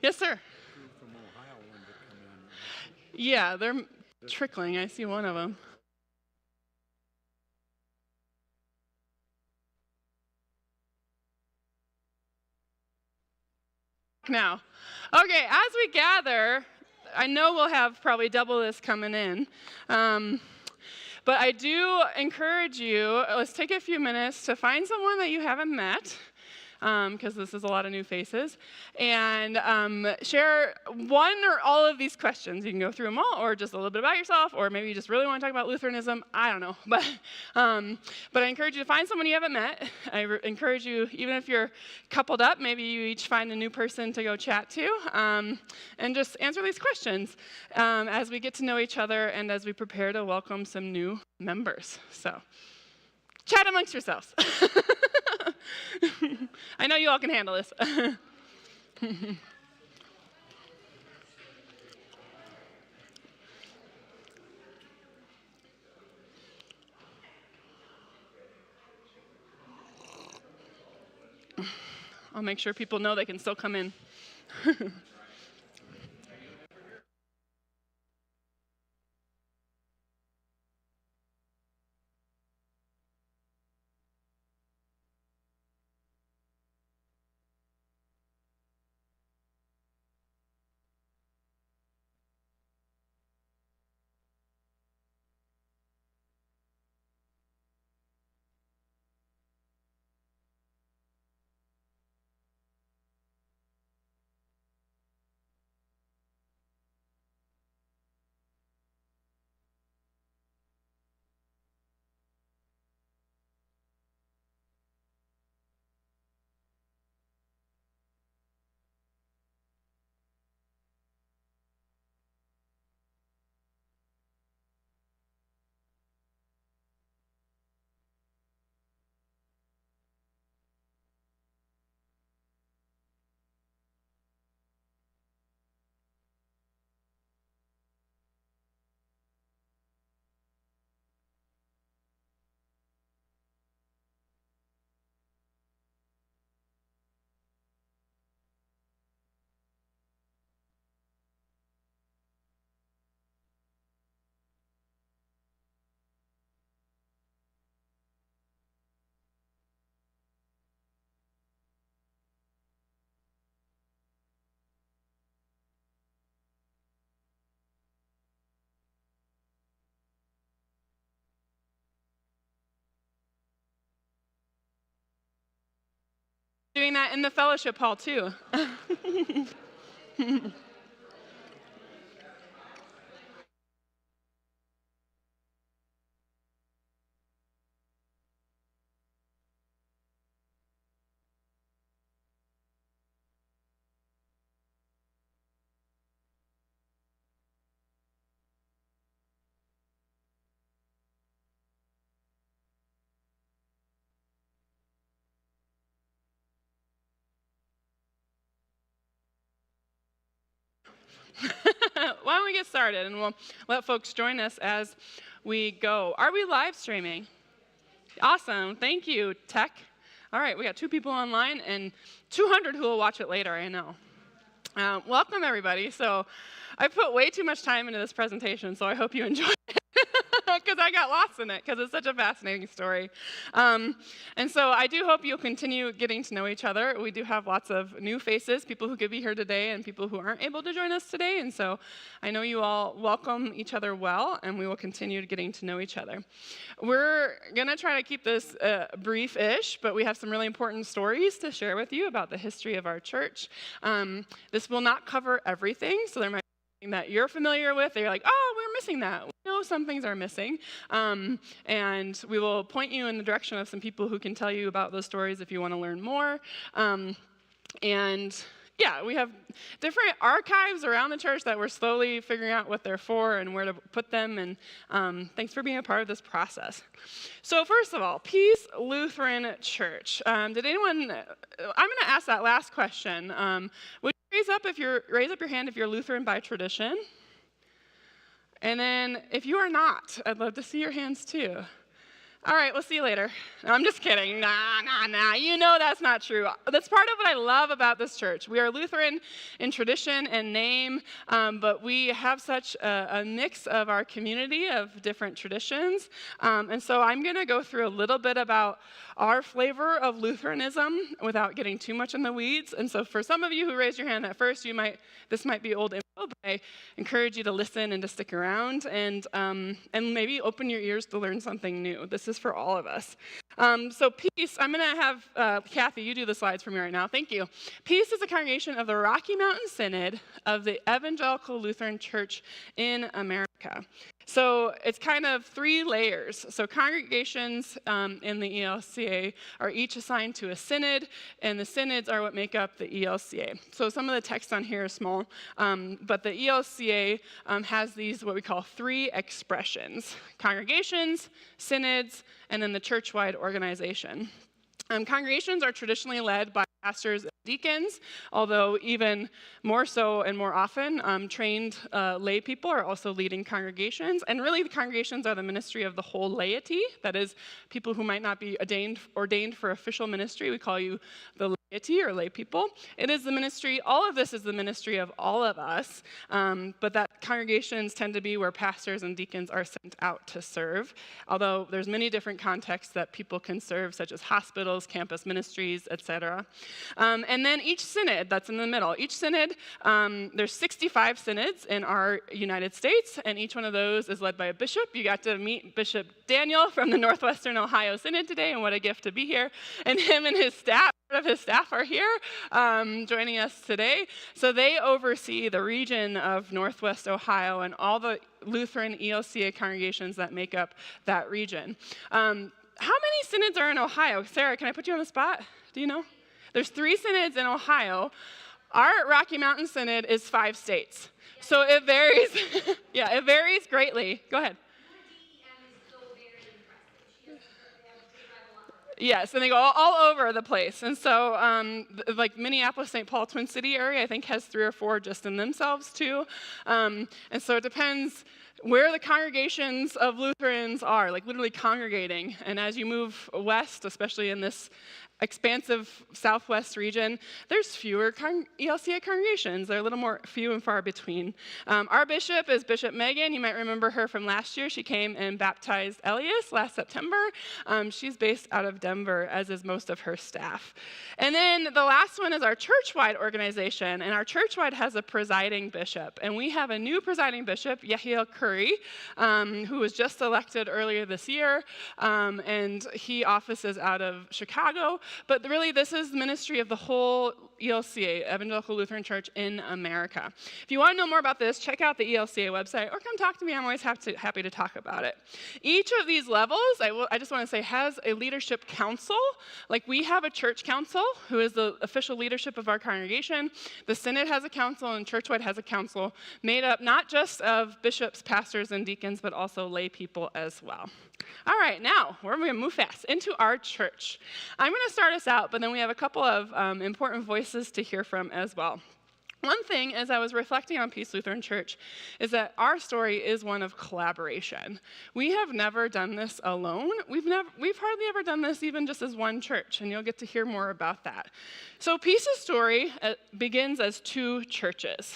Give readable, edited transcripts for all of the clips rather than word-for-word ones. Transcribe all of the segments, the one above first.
Yes, sir. From Ohio wanted to come in. Yeah, they're trickling. I see one of them. Now, okay, as we gather, I know we'll have probably double this coming in. But I do encourage you, let's take a few minutes to find someone that you haven't met, because this is a lot of new faces, and share one or all of these questions. You can go through them all, or just a little bit about yourself, or maybe you just really want to talk about Lutheranism. I don't know. But I encourage you to find someone you haven't met. I encourage you, even if you're coupled up, maybe you each find a new person to go chat to, and just answer these questions as we get to know each other and as we prepare to welcome some new members. So, chat amongst yourselves. I know you all can handle this. I'll make sure people know they can still come in. Doing that in the fellowship hall, too. Why don't we get started, and we'll let folks join us as we go. Are we live streaming? Awesome. Thank you, tech. All right, we got 2 people online and 200 who will watch it later, I know. Welcome, everybody. So I put way too much time into this presentation, so I hope you enjoy it. Because I got lost in it, because it's such a fascinating story. And so I do hope you'll continue getting to know each other. We do have lots of new faces, people who could be here today and people who aren't able to join us today. And so I know you all welcome each other well, and we will continue getting to know each other. We're going to try to keep this brief-ish, but we have some really important stories to share with you about the history of our church. This will not cover everything, so there might be something that you're familiar with, that you're like, oh, we're missing that. We know some things are missing. And we will point you in the direction of some people who can tell you about those stories if you want to learn more. And yeah, we have different archives around the church that we're slowly figuring out what they're for and where to put them. And thanks for being a part of this process. So first of all, Peace Lutheran Church. Did anyone? I'm going to ask that last question. Would you raise up your hand if you're Lutheran by tradition? And then if you are not, I'd love to see your hands too. All right, we'll see you later. No, I'm just kidding. Nah. You know that's not true. That's part of what I love about this church. We are Lutheran in tradition and name, but we have such a mix of our community of different traditions. And so I'm going to go through a little bit about our flavor of Lutheranism without getting too much in the weeds. And so for some of you who raised your hand at first, this might be old info, but I encourage you to listen and to stick around and maybe open your ears to learn something new. This is for all of us. So Peace, I'm going to have Kathy, you do the slides for me right now. Thank you. Peace is a congregation of the Rocky Mountain Synod of the Evangelical Lutheran Church in America. So it's kind of 3 layers. So congregations in the ELCA are each assigned to a synod, and the synods are what make up the ELCA. So some of the text on here is small, but the ELCA has these what we call 3 expressions: congregations, synods, and then the church-wide organization. Congregations are traditionally led by pastors and deacons, although even more so and more often, trained lay people are also leading congregations. And really, the congregations are the ministry of the whole laity. That is, people who might not be ordained for official ministry. We call you the laity or lay people. It is the ministry, all of this is the ministry of all of us, but that congregations tend to be where pastors and deacons are sent out to serve, although there's many different contexts that people can serve, such as hospitals, campus ministries, etc. And then each synod, that's in the middle, each synod, there's 65 synods in our United States, and each one of those is led by a bishop. You got to meet Bishop Daniel from the Northwestern Ohio Synod today, and what a gift to be here. And him and his staff, part of his staff are here joining us today. So they oversee the region of Northwest Ohio and all the Lutheran ELCA congregations that make up that region. How many synods are in Ohio? Sarah, can I put you on the spot? Do you know? There's 3 synods in Ohio. Our Rocky Mountain Synod is 5 states. So it varies. Yeah, it varies greatly. Go ahead. Yes, and they go all over the place. And so, like Minneapolis, St. Paul, Twin City area, I think has 3 or 4 just in themselves, too. And so it depends where the congregations of Lutherans are, like literally congregating. And as you move west, especially in this expansive southwest region, there's fewer ELCA congregations. They're a little more few and far between. Our bishop is Bishop Megan. You might remember her from last year. She came and baptized Elias last September. She's based out of Denver, as is most of her staff. And then the last one is our church-wide organization, and our church-wide has a presiding bishop. And we have a new presiding bishop, Yehiel Curry, who was just elected earlier this year, and he offices out of Chicago. But really, this is the ministry of the whole ELCA, Evangelical Lutheran Church in America. If you want to know more about this, check out the ELCA website or come talk to me. I'm always happy to talk about it. Each of these levels, I just want to say, has a leadership council. Like we have a church council who is the official leadership of our congregation. The synod has a council and churchwide has a council made up not just of bishops, pastors, and deacons, but also lay people as well. All right, now we're going to move fast into our church. I'm going to start us out, but then we have a couple of important voices to hear from as well. One thing, as I was reflecting on Peace Lutheran Church, is that our story is one of collaboration. We have never done this alone. We've hardly ever done this even just as one church, and you'll get to hear more about that. So Peace's story begins as 2 churches.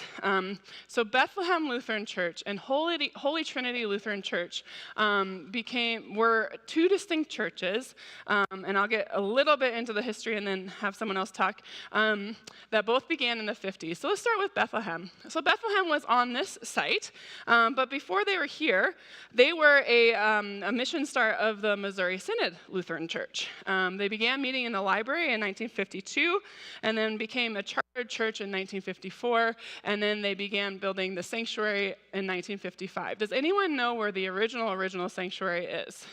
So Bethlehem Lutheran Church and Holy Trinity Lutheran Church were 2 distinct churches, and I'll get a little bit into the history and then have someone else talk, that both began in the 50s. So let's start with Bethlehem. So Bethlehem was on this site, but before they were here, they were a mission start of the Missouri Synod Lutheran Church. They began meeting in the library in 1952, and then became a chartered church in 1954, and then they began building the sanctuary in 1955. Does anyone know where the original sanctuary is?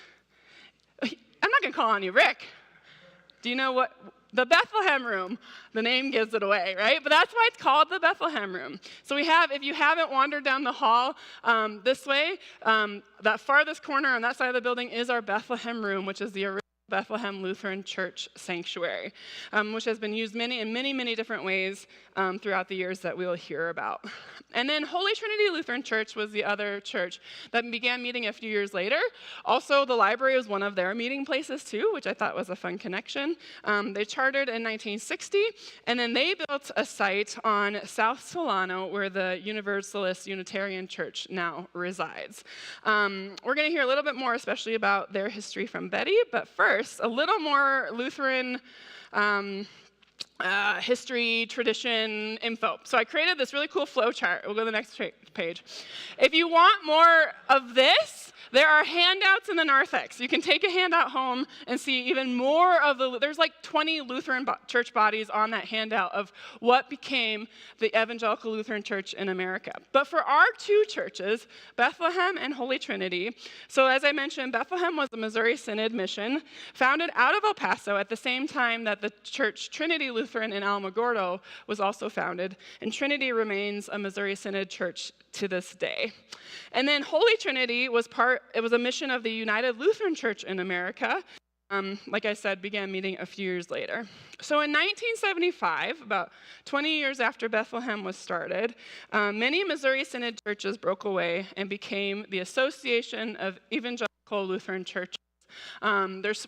I'm not going to call on you, Rick. Do you know what? The Bethlehem Room. The name gives it away, right? But that's why it's called the Bethlehem Room. So we have, if you haven't wandered down the hall this way, that farthest corner on that side of the building is our Bethlehem Room, which is the original Bethlehem Lutheran Church Sanctuary, which has been used in many different ways throughout the years that we'll hear about. And then Holy Trinity Lutheran Church was the other church that began meeting a few years later. Also, the library was one of their meeting places too, which I thought was a fun connection. They chartered in 1960, and then they built a site on South Solano where the Universalist Unitarian Church now resides. We're going to hear a little bit more, especially about their history from Betty, but first, a little more Lutheran history, tradition, info. So I created this really cool flow chart. We'll go to the next page. If you want more of this, there are handouts in the narthex. You can take a handout home and see even more of there's like 20 Lutheran church bodies on that handout of what became the Evangelical Lutheran Church in America. But for our two churches, Bethlehem and Holy Trinity, so as I mentioned, Bethlehem was a Missouri Synod mission founded out of El Paso at the same time that the church Trinity Lutheran in Alamogordo was also founded, and Trinity remains a Missouri Synod church to this day. And then Holy Trinity was a mission of the United Lutheran Church in America. Like I said, began meeting a few years later. So in 1975, about 20 years after Bethlehem was started, many Missouri Synod churches broke away and became the Association of Evangelical Lutheran Churches.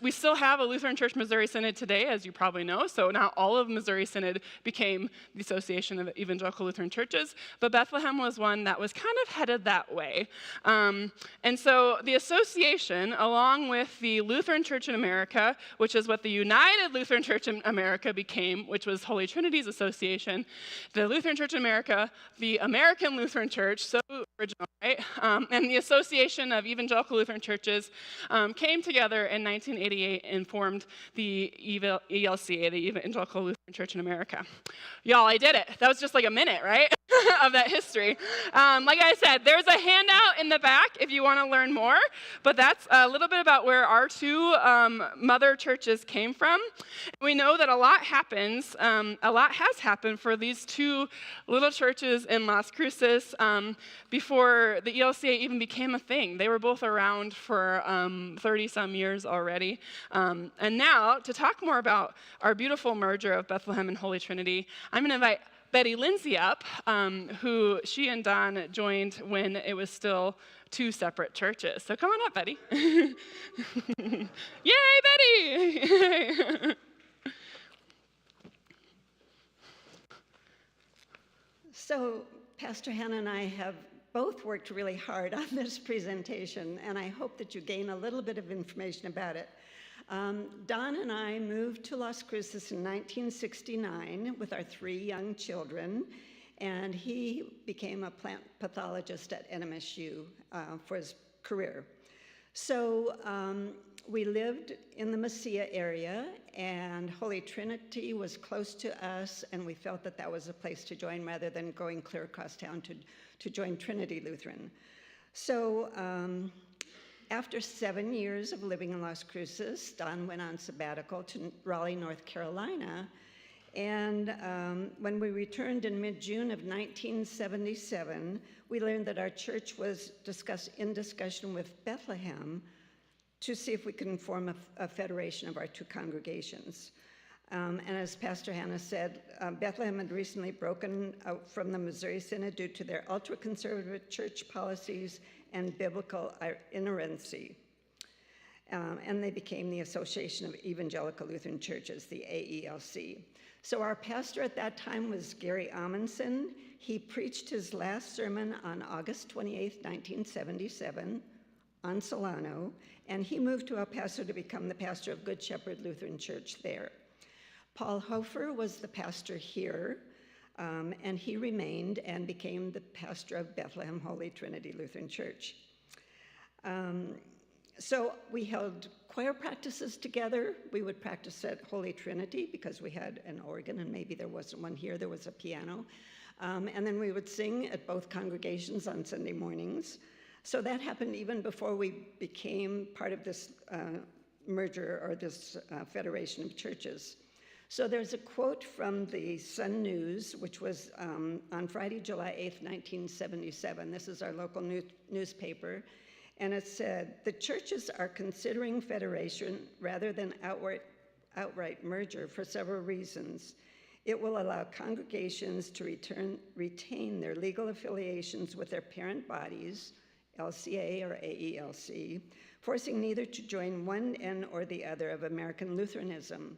We still have a Lutheran Church Missouri Synod today, as you probably know, so now all of Missouri Synod became the Association of Evangelical Lutheran Churches, but Bethlehem was one that was kind of headed that way. And so the association, along with the Lutheran Church in America, which is what the United Lutheran Church in America became, which was Holy Trinity's association, the Lutheran Church in America, the American Lutheran Church, so original, right? And the Association of Evangelical Lutheran Churches came together in 1988 and formed the ELCA, the Evangelical Lutheran Church in America. Y'all, I did it. That was just like a minute, right, of that history. Like I said, there's a handout in the back if you want to learn more, but that's a little bit about where our two mother churches came from. We know that a lot has happened for these two little churches in Las Cruces before the ELCA even became a thing. They were both around for 30-some years already. And now, to talk more about our beautiful merger of Bethlehem and Holy Trinity, I'm going to invite Betty Lindsay up, who she and Don joined when it was still two separate churches. So come on up, Betty. Yay, Betty! So Pastor Hannah and I have both worked really hard on this presentation, and I hope that you gain a little bit of information about it. Don and I moved to Las Cruces in 1969 with our 3 young children, and he became a plant pathologist at NMSU for his career. So we lived in the Mesilla area, and Holy Trinity was close to us, and we felt that that was a place to join rather than going clear across town to join Trinity Lutheran. So after 7 years of living in Las Cruces, Don went on sabbatical to Raleigh, North Carolina, and when we returned in mid-June of 1977, we learned that our church was in discussion with Bethlehem to see if we can form a federation of our 2 congregations. And as Pastor Hannah said, Bethlehem had recently broken out from the Missouri Synod due to their ultra-conservative church policies and biblical inerrancy. And they became the Association of Evangelical Lutheran Churches, the AELC. So our pastor at that time was Gary Amundsen. He preached his last sermon on August 28, 1977, on Solano, and he moved to El Paso to become the pastor of Good Shepherd Lutheran Church there. Paul Hofer was the pastor here, and he remained and became the pastor of Bethlehem Holy Trinity Lutheran Church. So we held choir practices together. We would practice at Holy Trinity because we had an organ, and maybe there wasn't one here, there was a piano. And then we would sing at both congregations on Sunday mornings. So that happened even before we became part of this merger or this federation of churches. So there's a quote from the Sun News, which was on Friday, July 8th, 1977. This is our local newspaper. And it said, the churches are considering federation rather than outright merger for several reasons. It will allow congregations to retain their legal affiliations with their parent bodies, LCA or AELC, forcing neither to join one end or the other of American Lutheranism.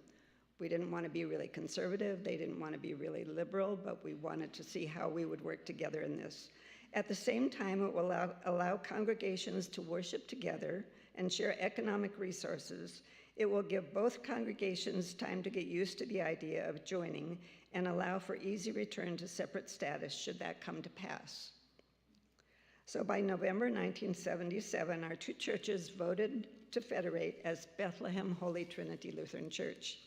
We didn't want to be really conservative, they didn't want to be really liberal, but we wanted to see how we would work together in this. At the same time, it will allow congregations to worship together and share economic resources. It will give both congregations time to get used to the idea of joining and allow for easy return to separate status should that come to pass. So by November 1977, our two churches voted to federate as Bethlehem Holy Trinity Lutheran Church.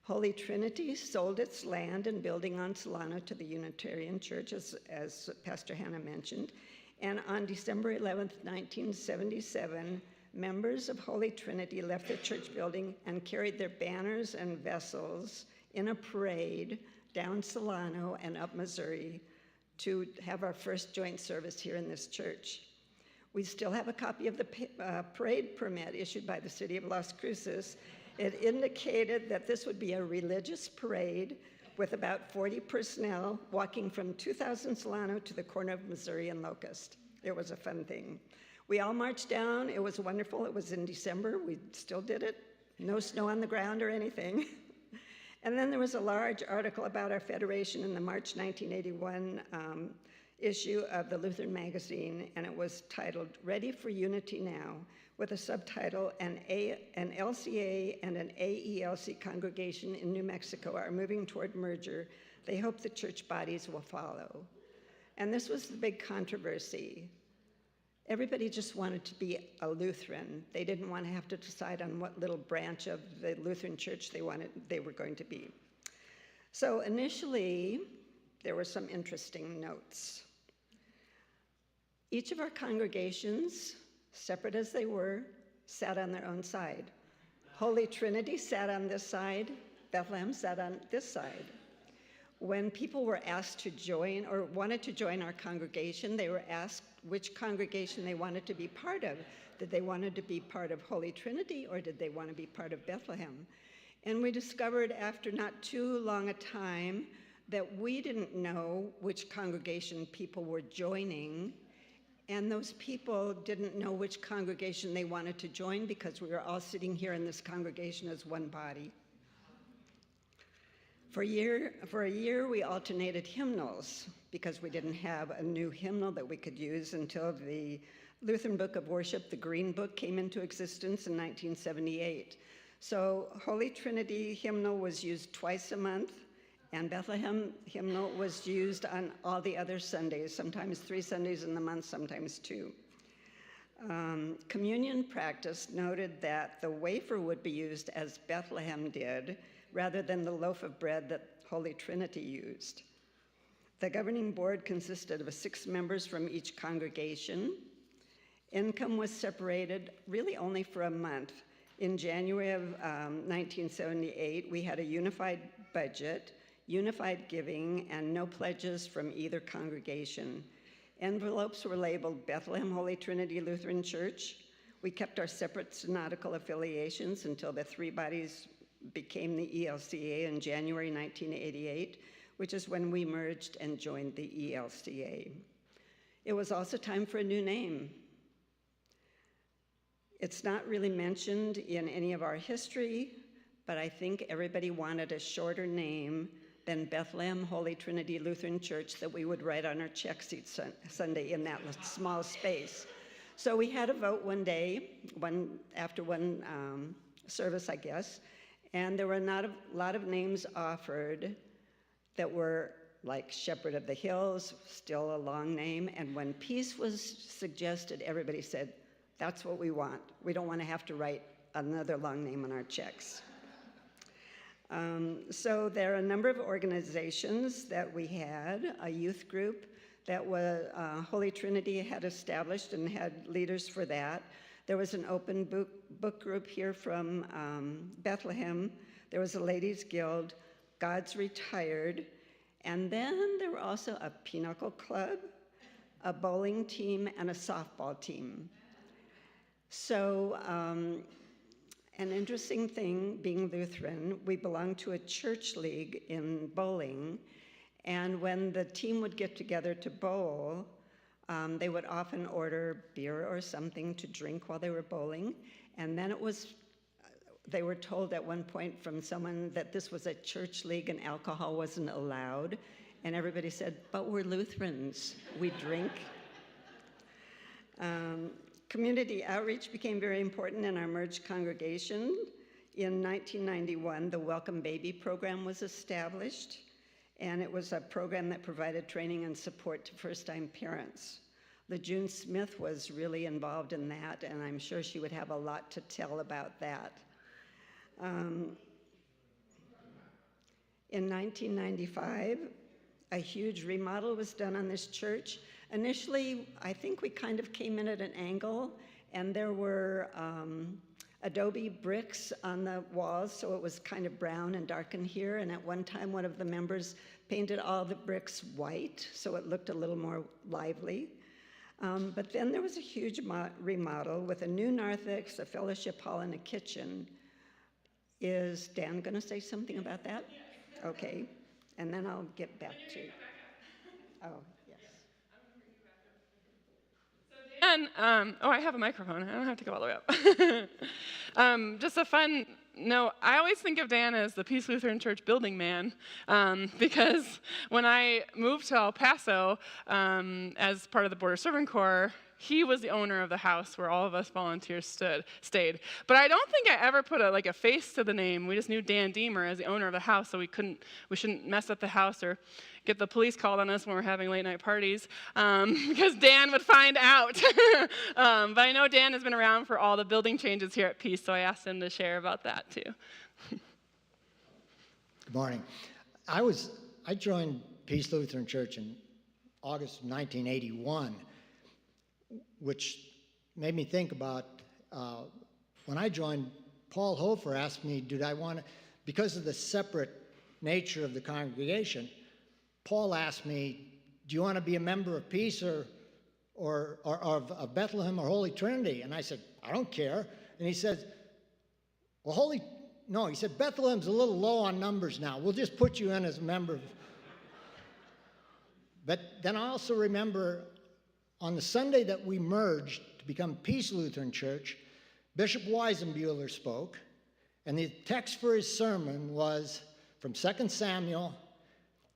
Holy Trinity sold its land and building on Solano to the Unitarian Church, as Pastor Hannah mentioned, and on December 11th, 1977, members of Holy Trinity left their church building and carried their banners and vessels in a parade down Solano and up Missouri to have our first joint service here in this church. We still have a copy of the parade permit issued by the city of Las Cruces. It indicated that this would be a religious parade with about 40 personnel walking from 2000 Solano to the corner of Missouri and Locust. It was a fun thing. We all marched down. It was wonderful. It was in December. We still did it. No snow on the ground or anything. And then there was a large article about our federation in the March 1981 issue of the Lutheran magazine, and it was titled, Ready for Unity Now, with a subtitle, an LCA and an AELC congregation in New Mexico are moving toward merger. They hope the church bodies will follow. And this was the big controversy. Everybody just wanted to be a Lutheran. They didn't want to have to decide on what little branch of the Lutheran church they were going to be. So initially, there were some interesting notes. Each of our congregations, separate as they were, sat on their own side. Holy Trinity sat on this side, Bethlehem sat on this side. When people were asked to join or wanted to join our congregation, they were asked which congregation they wanted to be part of. Did they want to be part of Holy Trinity or did they want to be part of Bethlehem? And we discovered after not too long a time that we didn't know which congregation people were joining, and those people didn't know which congregation they wanted to join because we were all sitting here in this congregation as one body. For a year, we alternated hymnals because we didn't have a new hymnal that we could use until the Lutheran Book of Worship, the Green Book, came into existence in 1978. So Holy Trinity hymnal was used twice a month, and Bethlehem hymnal was used on all the other Sundays, sometimes 3 Sundays in the month, sometimes 2. Communion practice noted that the wafer would be used as Bethlehem did, rather than the loaf of bread that Holy Trinity used. The governing board consisted of 6 members from each congregation. Income was separated really only for a month. In January of 1978, we had a unified budget, unified giving, and no pledges from either congregation. Envelopes were labeled Bethlehem Holy Trinity Lutheran Church. We kept our separate synodical affiliations until the 3 bodies became the ELCA in January 1988, which is when we merged and joined the ELCA. It was also time for a new name. It's not really mentioned in any of our history, but I think everybody wanted a shorter name than Bethlehem Holy Trinity Lutheran Church that we would write on our check sheet Sunday in that small space. So we had a vote one day, after one service, I guess, and there were a lot of names offered that were like Shepherd of the Hills, still a long name, and when peace was suggested, everybody said, that's what we want. We don't want to have to write another long name on our checks. So there are a number of organizations that we had, a youth group that was Holy Trinity had established and had leaders for that. There was an open book group here from Bethlehem. There was a ladies' guild, God's Retired, and then there were also a pinochle club, a bowling team, and a softball team. So an interesting thing, being Lutheran, we belonged to a church league in bowling, and when the team would get together to bowl, they would often order beer or something to drink while they were bowling, and then they were told at one point from someone that this was a church league and alcohol wasn't allowed, and everybody said, "But we're Lutherans, we drink." Community outreach became very important in our merged congregation. In 1991, the Welcome Baby program was established, and it was a program that provided training and support to first-time parents. LeJune Smith was really involved in that, and I'm sure she would have a lot to tell about that. In 1995, a huge remodel was done on this church. Initially, I think we kind of came in at an angle, and there were adobe bricks on the walls, so it was kind of brown and dark in here, and at one time one of the members painted all the bricks white, so it looked a little more lively. But then there was a huge remodel with a new narthex, a fellowship hall, and a kitchen. Is Dan going to say something about that? Okay, and then I'll get back to you. Oh, yes. And, I have a microphone. I don't have to go all the way up. Just a fun note, I always think of Dan as the Peace Lutheran Church building man, because when I moved to El Paso as part of the Border Servant Corps, he was the owner of the house where all of us volunteers stayed. But I don't think I ever put a face to the name. We just knew Dan Deemer as the owner of the house, so we shouldn't mess up the house or get the police called on us when we're having late night parties, because Dan would find out. But I know Dan has been around for all the building changes here at Peace, so I asked him to share about that too. Good morning. I joined Peace Lutheran Church in August of 1981, which made me think about when I joined. Paul Hofer asked me, did I want to, because of the separate nature of the congregation, Paul asked me, do you want to be a member of Peace or of Bethlehem or Holy Trinity? And I said, I don't care. And he said, well, he said, Bethlehem's a little low on numbers now. We'll just put you in as a member. But then I also remember on the Sunday that we merged to become Peace Lutheran Church, Bishop Weisenbuehler spoke, and the text for his sermon was from 2 Samuel,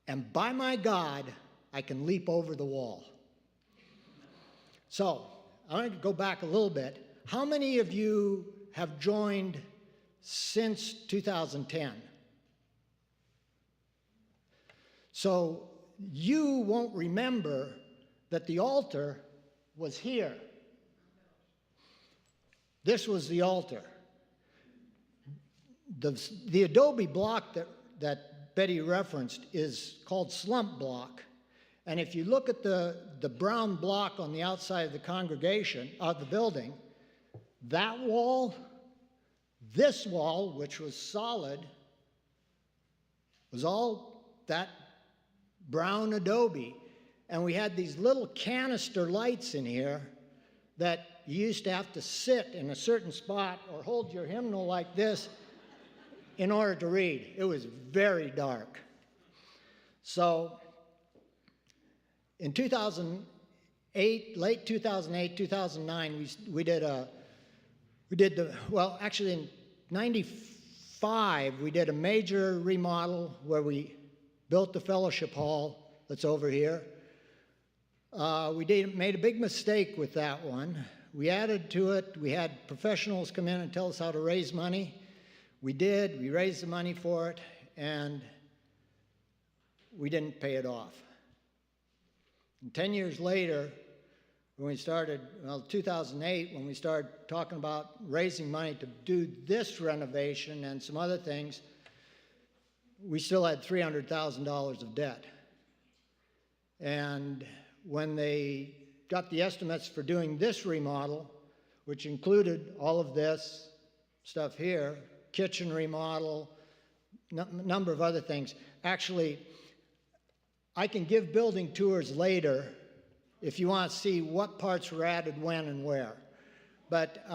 and by my God, I can leap over the wall. So, I want to go back a little bit. How many of you have joined since 2010? So, you won't remember that the altar was here. This was the altar. The adobe block that Betty referenced is called slump block. And if you look at the brown block on the outside of the congregation, of the building, that wall, this wall, which was solid, was all that brown adobe. And we had these little canister lights in here that you used to have to sit in a certain spot or hold your hymnal like this in order to read. It was very dark. So in 2008, late 2008, 2009, actually in 95, we did a major remodel where we built the fellowship hall that's over here. Made a big mistake with that one. We added to it. We had professionals come in and tell us how to raise money. We did. We raised the money for it, and we didn't pay it off. And 10 years later, when we started, 2008, when we started talking about raising money to do this renovation and some other things, we still had $300,000 of debt. And when they got the estimates for doing this remodel, which included all of this stuff here, kitchen remodel, number of other things. Actually, I can give building tours later if you want to see what parts were added when and where. But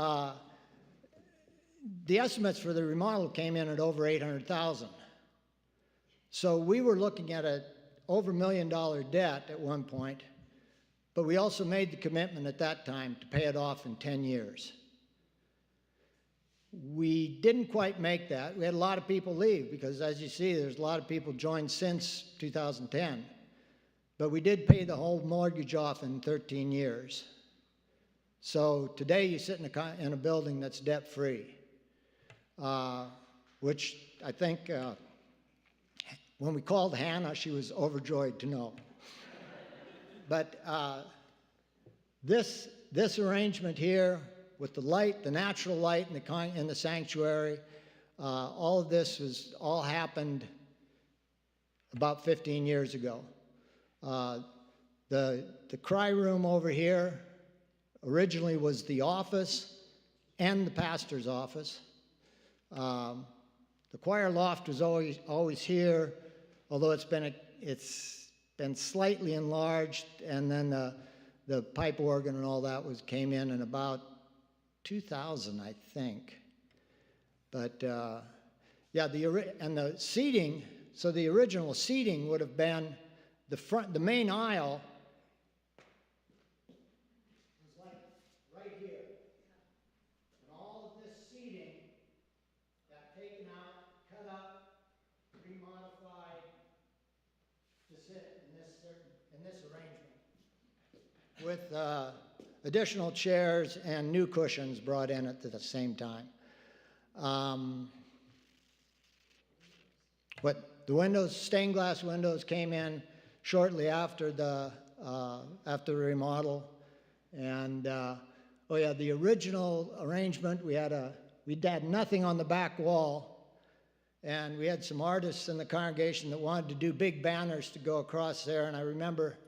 the estimates for the remodel came in at over $800,000. So we were looking at a over $1 million debt at one point, but we also made the commitment at that time to pay it off in 10 years. We didn't quite make that. We had a lot of people leave because, as you see, there's a lot of people joined since 2010. But we did pay the whole mortgage off in 13 years. So today you sit in a building that's debt-free, which I think when we called Hannah, she was overjoyed to know. But this arrangement here with the light, the natural light in the sanctuary, all of this all happened about 15 years ago. The cry room over here originally was the office and the pastor's office. The choir loft was always here, although it's been slightly enlarged, and then the pipe organ and all that came in about 2000, I think. But yeah, the seating. So the original seating would have been the main aisle was like right here, and all of this seating got taken out, cut up, remodified to sit in this arrangement, with additional chairs and new cushions brought in at the same time. But the windows, stained glass windows, came in shortly after the remodel, and oh yeah, the original arrangement, we had nothing on the back wall, and we had some artists in the congregation that wanted to do big banners to go across there, and I remember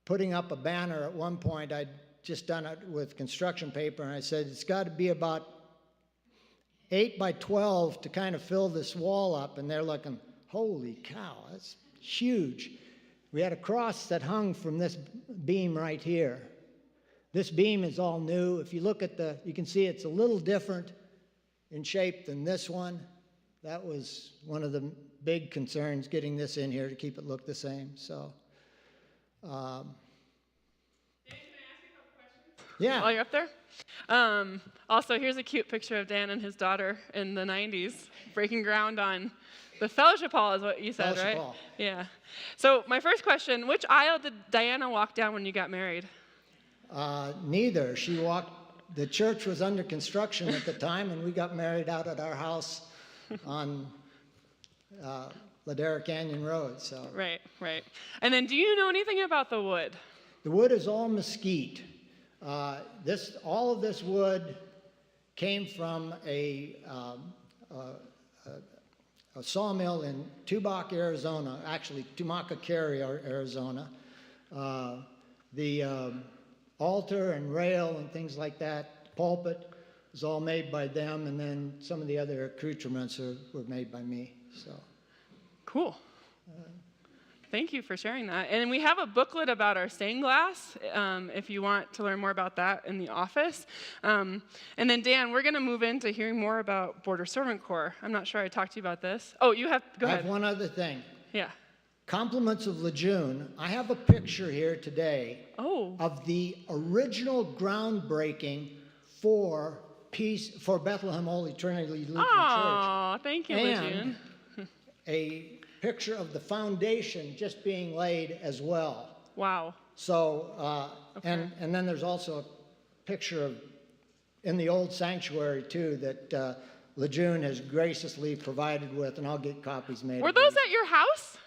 putting up a banner at one point. I'd just done it with construction paper, and I said, it's got to be about 8 by 12 to kind of fill this wall up, and they're looking, holy cow, that's huge. We had a cross that hung from this beam right here. This beam is all new. If you look at you can see it's a little different in shape than this one. That was one of the big concerns, getting this in here to keep it look the same. So, Dan, can I ask you a couple questions? yeah. While you're up there? Also, here's a cute picture of Dan and his daughter in the 90s, breaking ground on the fellowship hall is what you said, Fellowship right? hall. Yeah. So my first question, which aisle did Diana walk down when you got married? Neither. The church was under construction at the time, and we got married out at our house on Ladera Canyon Road. So. Right. And then do you know anything about the wood? The wood is all mesquite. All of this wood came from a sawmill in Tubac, Arizona, actually Tumaca-Cary, Arizona. The altar and rail and things like that, pulpit, was all made by them, and then some of the other accoutrements were made by me. So. Cool. Thank you for sharing that. And we have a booklet about our stained glass, if you want to learn more about that in the office. And then, Dan, we're going to move into hearing more about Border Servant Corps. I'm not sure I talked to you about this. Oh, go ahead. I have one other thing. Yeah. Compliments of Lejeune. I have a picture here today of the original groundbreaking for Bethlehem Holy Trinity Lutheran Church. Oh, thank you, Lejeune. A picture of the foundation just being laid as well. Wow. So, Okay. and then there's also a picture in the old sanctuary too that Lejeune has graciously provided with, and I'll get copies made. Were of those them. at your house?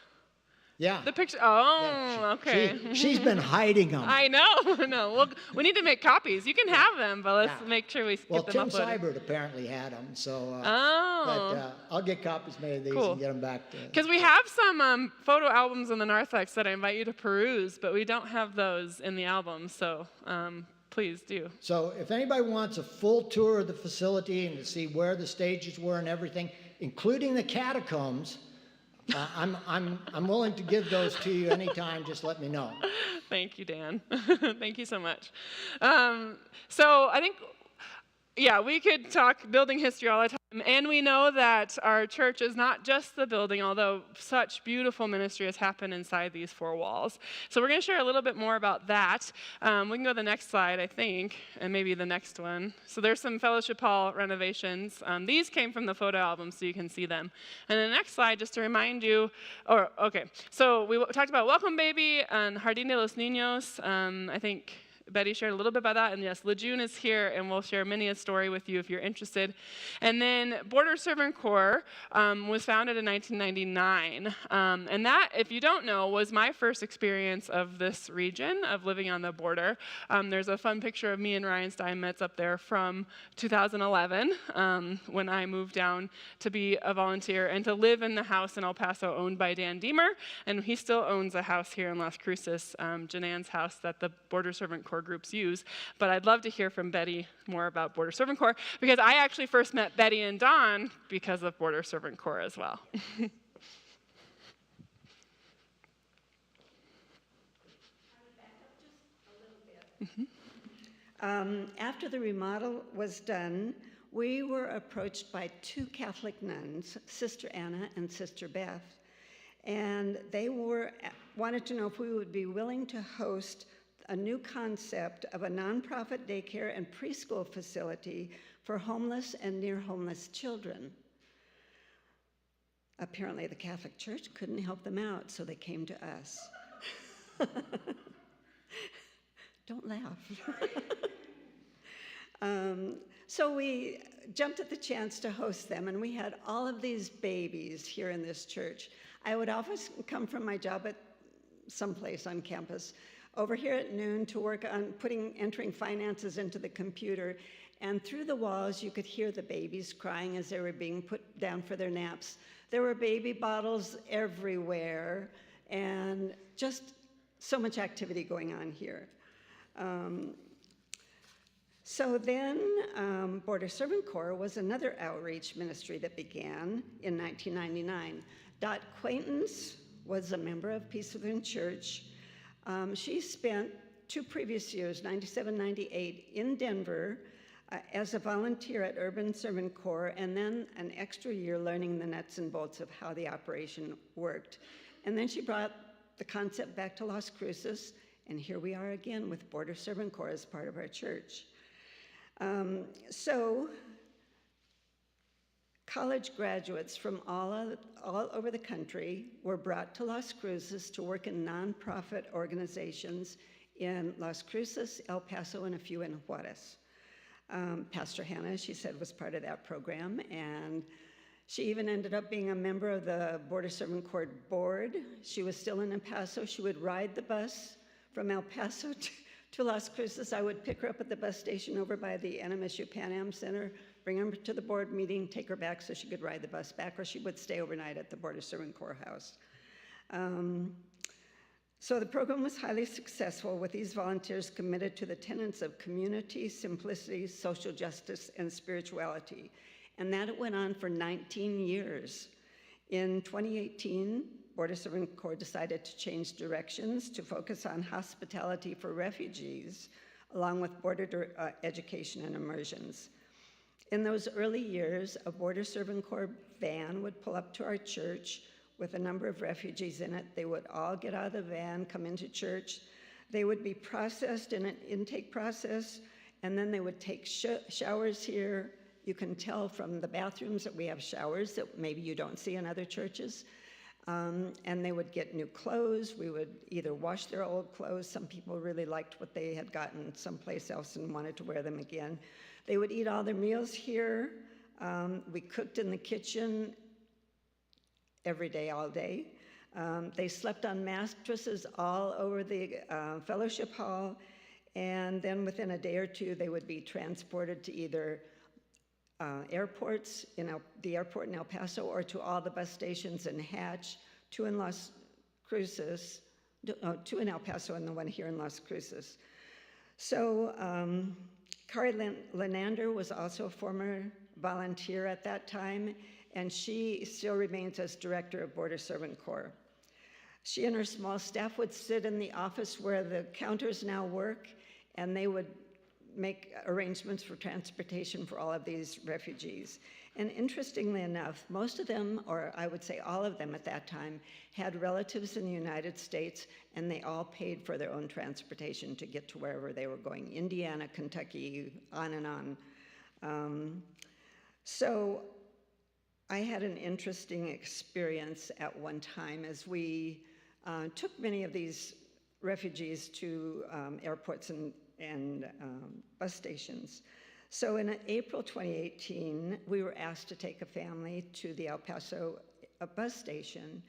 Yeah. The picture? Yeah, Oh, okay. She's been hiding them. I know. No. Well, we need to make copies. You can have them, but let's Yeah. make sure we Well, get them Tim uploaded. Seibert apparently had them, so Oh. I'll get copies made of these Cool. and get them back to. Because we have some photo albums in the narthex that I invite you to peruse, but we don't have those in the album, so please do. So if anybody wants a full tour of the facility and to see where the stages were and everything, including the catacombs, I'm willing to give those to you anytime. Just let me know. Thank you, Dan. Thank you so much. So I think, yeah, we could talk building history all the time. And we know that our church is not just the building, although such beautiful ministry has happened inside these four walls. So we're going to share a little bit more about that. We can go to the next slide, I think, and maybe the next one. So there's some fellowship hall renovations. These came from the photo album, so you can see them. And the next slide, just to remind you, so we talked about Welcome Baby and Jardín de los Niños. I think Betty shared a little bit about that, and yes, Lejeune is here, and we'll share many a story with you if you're interested. And then Border Servant Corps was founded in 1999, and that, if you don't know, was my first experience of this region, of living on the border. There's a fun picture of me and Ryan Steinmetz up there from 2011, when I moved down to be a volunteer and to live in the house in El Paso owned by Dan Deemer, and he still owns a house here in Las Cruces, Janan's house that the Border Servant Corps groups use. But I'd love to hear from Betty more about Border Servant Corps, because I actually first met Betty and Don because of Border Servant Corps as well. After the remodel was done, we were approached by two Catholic nuns, Sister Anna and Sister Beth, and they wanted to know if we would be willing to host a new concept of a nonprofit daycare and preschool facility for homeless and near homeless children. Apparently, the Catholic Church couldn't help them out, so they came to us. Don't laugh. So we jumped at the chance to host them, and we had all of these babies here in this church. I would often come from my job at someplace on campus over here at noon to work on entering finances into the computer, and through the walls you could hear the babies crying as they were being put down for their naps. There were baby bottles everywhere, and just so much activity going on here. So then Border Servant Corps was another outreach ministry that began in 1999. Dot Quaintance was a member of Peace Lutheran Church. She spent 2 previous years, 97, 98, in Denver as a volunteer at Urban Servant Corps, and then an extra year learning the nuts and bolts of how the operation worked. And then she brought the concept back to Las Cruces, and here we are again with Border Servant Corps as part of our church. So college graduates from all over the country were brought to Las Cruces to work in nonprofit organizations in Las Cruces, El Paso, and a few in Juarez. Pastor Hannah, she said, was part of that program, and she even ended up being a member of the Border Servant Corps board. She was still in El Paso. She would ride the bus from El Paso to Las Cruces. I would pick her up at the bus station over by the NMSU Pan Am Center, bring her to the board meeting, take her back so she could ride the bus back, or she would stay overnight at the Border Servant Corps house. So the program was highly successful, with these volunteers committed to the tenets of community, simplicity, social justice, and spirituality. And that went on for 19 years. In 2018, Border Servant Corps decided to change directions to focus on hospitality for refugees, along with border education and immersions. In those early years, a Border Servant Corps van would pull up to our church with a number of refugees in it. They would all get out of the van, come into church. They would be processed in an intake process, and then they would take showers here. You can tell from the bathrooms that we have showers that maybe you don't see in other churches. And they would get new clothes. We would either wash their old clothes. Some people really liked what they had gotten someplace else and wanted to wear them again. They would eat all their meals here. We cooked in the kitchen every day, all day. They slept on mattresses all over the fellowship hall. And then within a day or two, they would be transported to either airports, the airport in El Paso, or to all the bus stations in Hatch, 2 in Las Cruces, 2 in El Paso and the one here in Las Cruces. So Kari Lenander was also a former volunteer at that time, and she still remains as director of Border Servant Corps. She and her small staff would sit in the office where the counters now work, and they would make arrangements for transportation for all of these refugees. And interestingly enough, most of them, or I would say all of them at that time, had relatives in the United States, and they all paid for their own transportation to get to wherever they were going, Indiana, Kentucky, on and on. So I had an interesting experience at one time as we took many of these refugees to airports and bus stations. So in April 2018, we were asked to take a family to the El Paso bus station.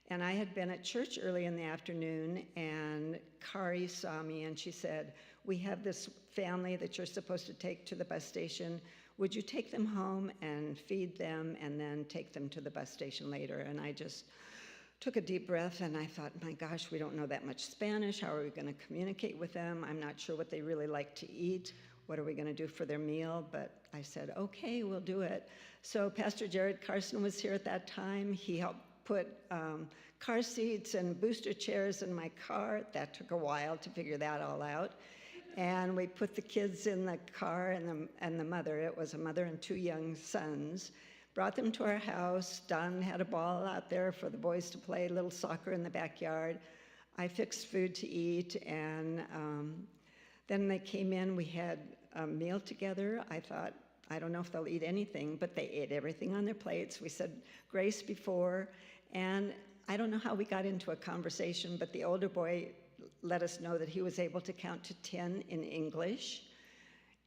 And I had been at church early in the afternoon, and Kari saw me and she said, "We have this family that you're supposed to take to the bus station. Would you take them home and feed them and then take them to the bus station later?" And I just took a deep breath and I thought, my gosh, we don't know that much Spanish. How are we going to communicate with them? I'm not sure what they really like to eat. What are we going to do for their meal? But I said, okay, we'll do it. So Pastor Jared Carson was here at that time. He helped put car seats and booster chairs in my car. That took a while to figure that all out. And we put the kids in the car and the mother. It was a mother and two young sons. Brought them to our house. Don had a ball out there for the boys to play, little soccer in the backyard. I fixed food to eat, and then they came in. We had a meal together. I thought, I don't know if they'll eat anything, but they ate everything on their plates. We said grace before, and I don't know how we got into a conversation, but the older boy let us know that he was able to count to 10 in English.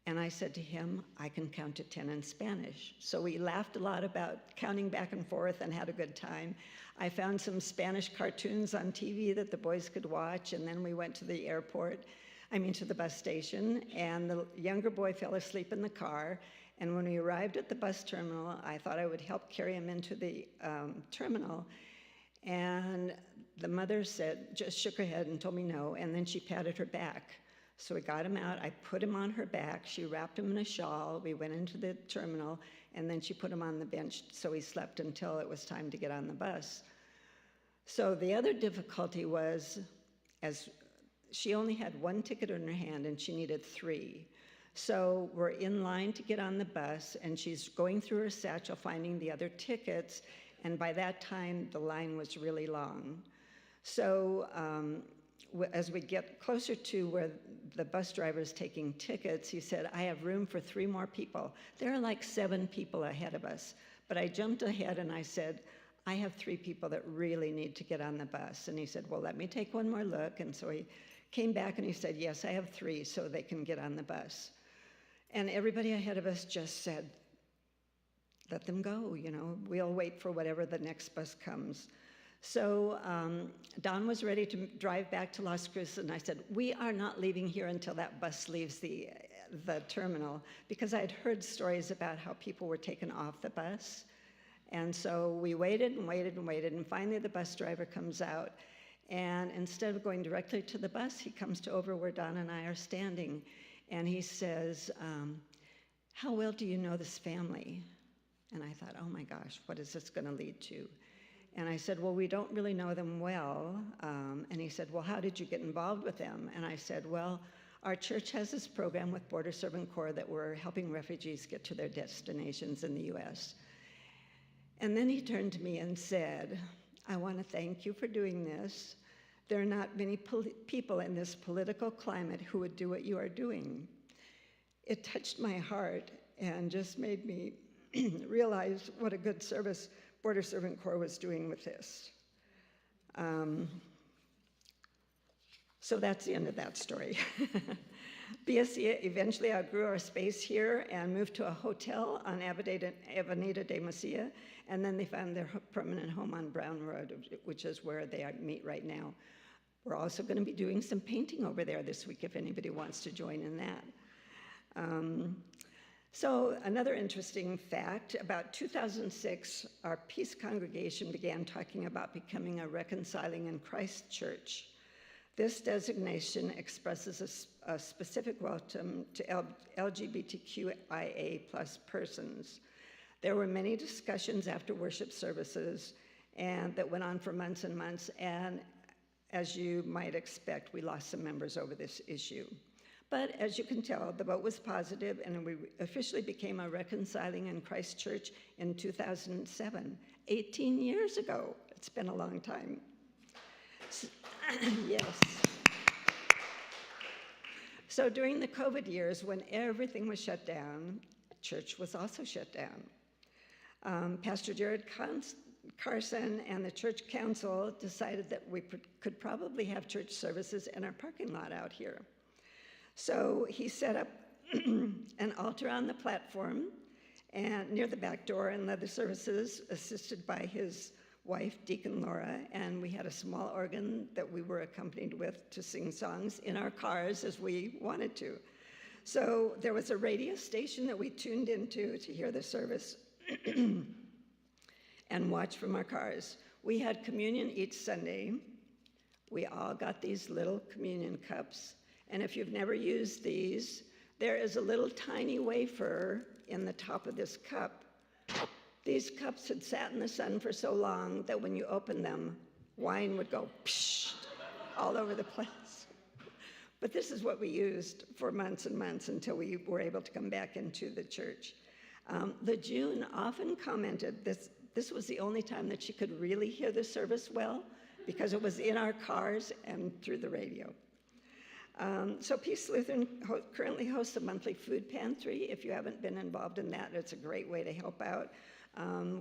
And I said to him, I can count to 10 in Spanish. So we laughed a lot about counting back and forth and had a good time. I found some Spanish cartoons on TV that the boys could watch, and then we went to the to the bus station, and the younger boy fell asleep in the car. And when we arrived at the bus terminal, I thought I would help carry him into the terminal. And the mother just shook her head and told me no, and then she patted her back. So we got him out. I put him on her back. She wrapped him in a shawl. We went into the terminal, and then she put him on the bench so he slept until it was time to get on the bus. So the other difficulty was, as she only had one ticket in her hand and she needed 3. So we're in line to get on the bus, and she's going through her satchel finding the other tickets, and by that time the line was really long. So as we get closer to where the bus driver is taking tickets, he said, I have room for 3 more people. There are like 7 people ahead of us. But I jumped ahead and I said, I have 3 people that really need to get on the bus. And he said, well, let me take one more look. And so he came back and he said, yes, I have 3 so they can get on the bus. And everybody ahead of us just said, let them go, we'll wait for whatever the next bus comes. So Don was ready to drive back to Las Cruces, and I said, we are not leaving here until that bus leaves the terminal, because I had heard stories about how people were taken off the bus. And so we waited and waited and waited, and finally the bus driver comes out, and instead of going directly to the bus, he comes to over where Don and I are standing, and he says, how well do you know this family? And I thought, oh my gosh, what is this going to lead to? And I said, well, we don't really know them well. And he said, well, how did you get involved with them? And I said, well, our church has this program with Border Servant Corps that we're helping refugees get to their destinations in the U.S. And then he turned to me and said, I want to thank you for doing this. There are not many people in this political climate who would do what you are doing. It touched my heart and just made me realize what a good service Border Servant Corps was doing with this. So that's the end of that story. BSC eventually outgrew our space here and moved to a hotel on Avenida de Mesilla, and then they found their permanent home on Brown Road, which is where they meet right now. We're also going to be doing some painting over there this week if anybody wants to join in that. So another interesting fact, about 2006, our Peace Congregation began talking about becoming a Reconciling in Christ church. This designation expresses a specific welcome to LGBTQIA+ persons. There were many discussions after worship services and that went on for months and months, and as you might expect, we lost some members over this issue. But as you can tell, the vote was positive, and we officially became a reconciling in Christ Church in 2007, 18 years ago. It's been a long time. Yes. So during the COVID years, when everything was shut down, church was also shut down. Pastor Jared Carson and the church council decided that we could probably have church services in our parking lot out here. So he set up an altar on the platform and near the back door and led the services, assisted by his wife, Deacon Laura, and we had a small organ that we were accompanied with to sing songs in our cars as we wanted to. So there was a radio station that we tuned into to hear the service and watch from our cars. We had communion each Sunday. We all got these little communion cups, and if you've never used these, there is a little tiny wafer in the top of this cup. These cups had sat in the sun for so long that when you open them, wine would go psh all over the place. But this is what we used for months and months until we were able to come back into the church. LeJune often commented this was the only time that she could really hear the service well, because it was in our cars and through the radio. So Peace Lutheran currently hosts a monthly food pantry. If you haven't been involved in that, it's a great way to help out.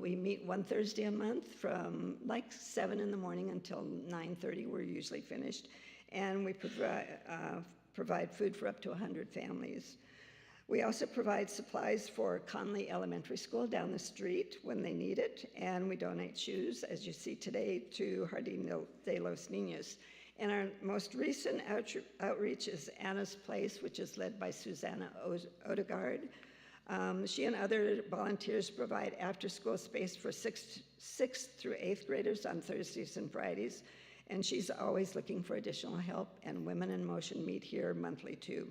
We meet one Thursday a month from like 7 in the morning until 9:30. We're usually finished. And we provide food for up to 100 families. We also provide supplies for Conley Elementary School down the street when they need it. And we donate shoes, as you see today, to Jardín de los Niños. And our most recent outreach is Anna's Place, which is led by Susanna Odegaard. She and other volunteers provide after-school space for 6th through 8th graders on Thursdays and Fridays, and she's always looking for additional help, and Women in Motion meet here monthly too.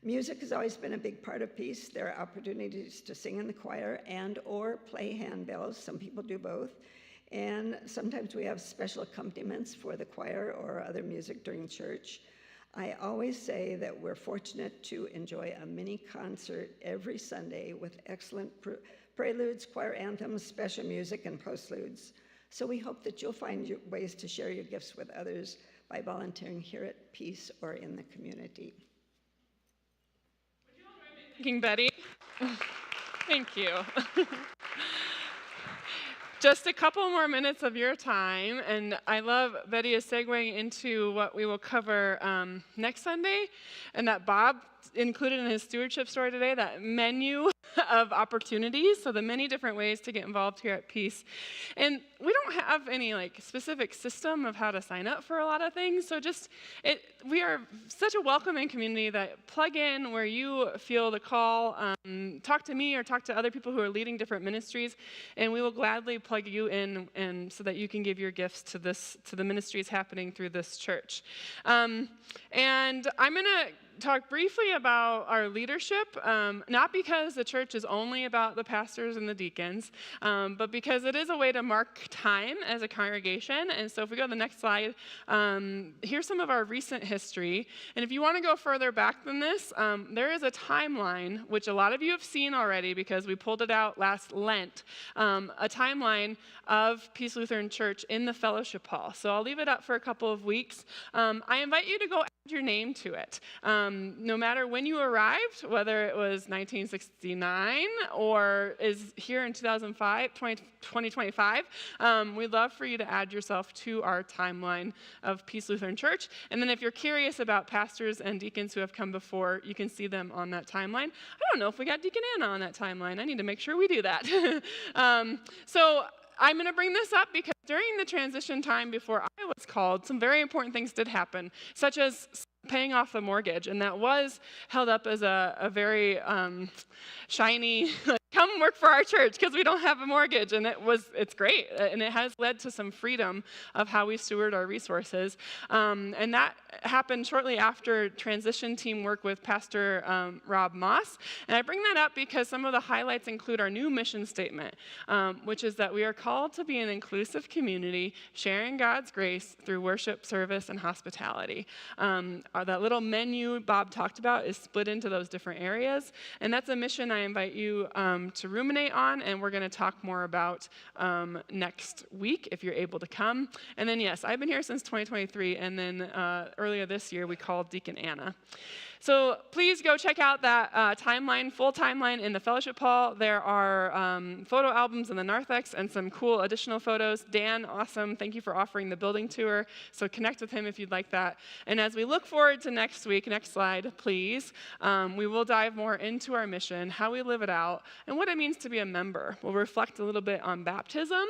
Music has always been a big part of Peace. There are opportunities to sing in the choir and or play handbells. Some people do both. And sometimes we have special accompaniments for the choir or other music during church. I always say that we're fortunate to enjoy a mini concert every Sunday with excellent preludes, choir anthems, special music, and postludes. So we hope that you'll find ways to share your gifts with others by volunteering here at Peace or in the community. Would you all join me in thanking Betty? Thank you. Just a couple more minutes of your time, and I love Betty is segueing into what we will cover next Sunday, and that Bob included in his stewardship story today, that menu of opportunities, so the many different ways to get involved here at Peace. And we don't have any specific system of how to sign up for a lot of things, so we are such a welcoming community that plug in where you feel the call, talk to me or talk to other people who are leading different ministries, and we will gladly plug you in and so that you can give your gifts to the ministries happening through this church. And I'm going to talk briefly about our leadership, not because the church is only about the pastors and the deacons, but because it is a way to mark time as a congregation. And so if we go to the next slide, here's some of our recent history. And if you want to go further back than this, there is a timeline, which a lot of you have seen already because we pulled it out last Lent, a timeline of Peace Lutheran Church in the fellowship hall. So I'll leave it up for a couple of weeks. I invite you to go add your name to it. No matter when you arrived, whether it was 1969 or is here in 2025, we'd love for you to add yourself to our timeline of Peace Lutheran Church. And then if you're curious about pastors and deacons who have come before, you can see them on that timeline. I don't know if we got Deacon Anna on that timeline. I need to make sure we do that. So I'm going to bring this up because during the transition time before I was called, some very important things did happen, such as paying off the mortgage, and that was held up as a very shiny come work for our church because we don't have a mortgage. And it's great. And it has led to some freedom of how we steward our resources. And that happened shortly after transition team work with Pastor Rob Moss. And I bring that up because some of the highlights include our new mission statement, which is that we are called to be an inclusive community, sharing God's grace through worship, service, and hospitality. That little menu Bob talked about is split into those different areas. And that's a mission I invite you to ruminate on, and we're going to talk more about next week if you're able to come. And then, yes, I've been here since 2023, and then earlier this year we called Deacon Anna. So please go check out that timeline, full timeline in the fellowship hall. There are photo albums in the narthex and some cool additional photos. Dan, awesome. Thank you for offering the building tour. So connect with him if you'd like that. And as we look forward to next week, next slide, please, we will dive more into our mission, how we live it out, and what it means to be a member. We'll reflect a little bit on baptism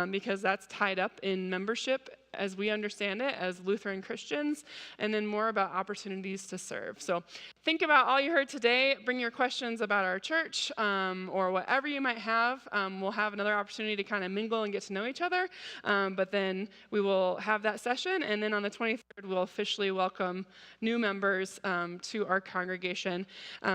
because that's tied up in membership as we understand it as Lutheran Christians, and then more about opportunities to serve. So think about all you heard today. Bring your questions about our church or whatever you might have. We'll have another opportunity to kind of mingle and get to know each other, but then we will have that session, and then on the 23rd, we'll officially welcome new members to our congregation.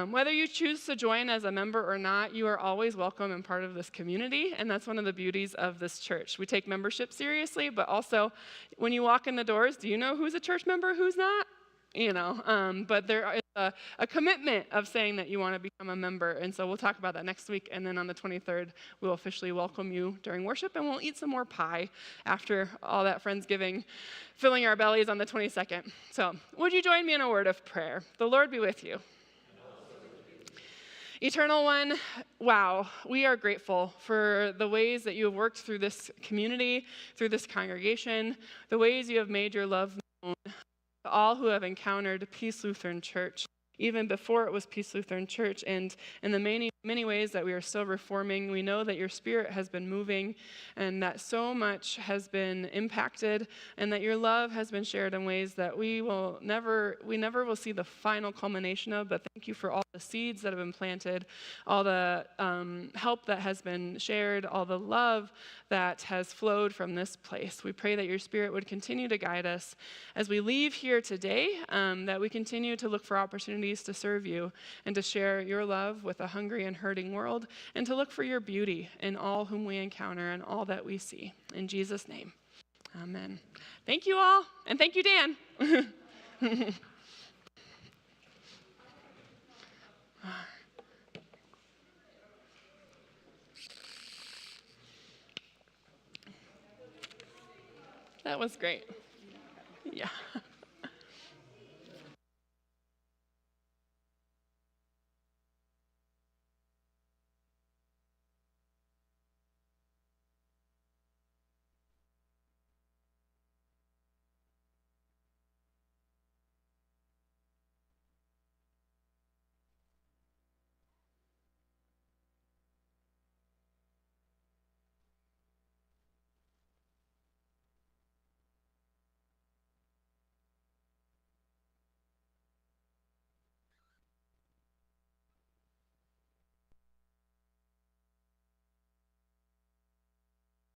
Whether you choose to join as a member or not, you are always welcome and part of this community, and that's one of the beauties of this church. We take membership seriously, but also when you walk in the doors, do you know who's a church member, who's not? But there is a commitment of saying that you want to become a member, and so we'll talk about that next week, and then on the 23rd, we'll officially welcome you during worship, and we'll eat some more pie after all that Friendsgiving, filling our bellies on the 22nd. So would you join me in a word of prayer? The Lord be with you. Eternal One, wow, we are grateful for the ways that you have worked through this community, through this congregation, the ways you have made your love known to all who have encountered Peace Lutheran Church, even before it was Peace Lutheran Church, and in the many ways that we are still reforming. We know that your Spirit has been moving and that so much has been impacted and that your love has been shared in ways that we never will see the final culmination of, but thank you for all the seeds that have been planted, all the help that has been shared, all the love that has flowed from this place. We pray that your Spirit would continue to guide us as we leave here today, that we continue to look for opportunities to serve you and to share your love with a hungry and hurting world, and to look for your beauty in all whom we encounter and all that we see. In Jesus' name, amen. Thank you all, and thank you, Dan. That was great. Yeah.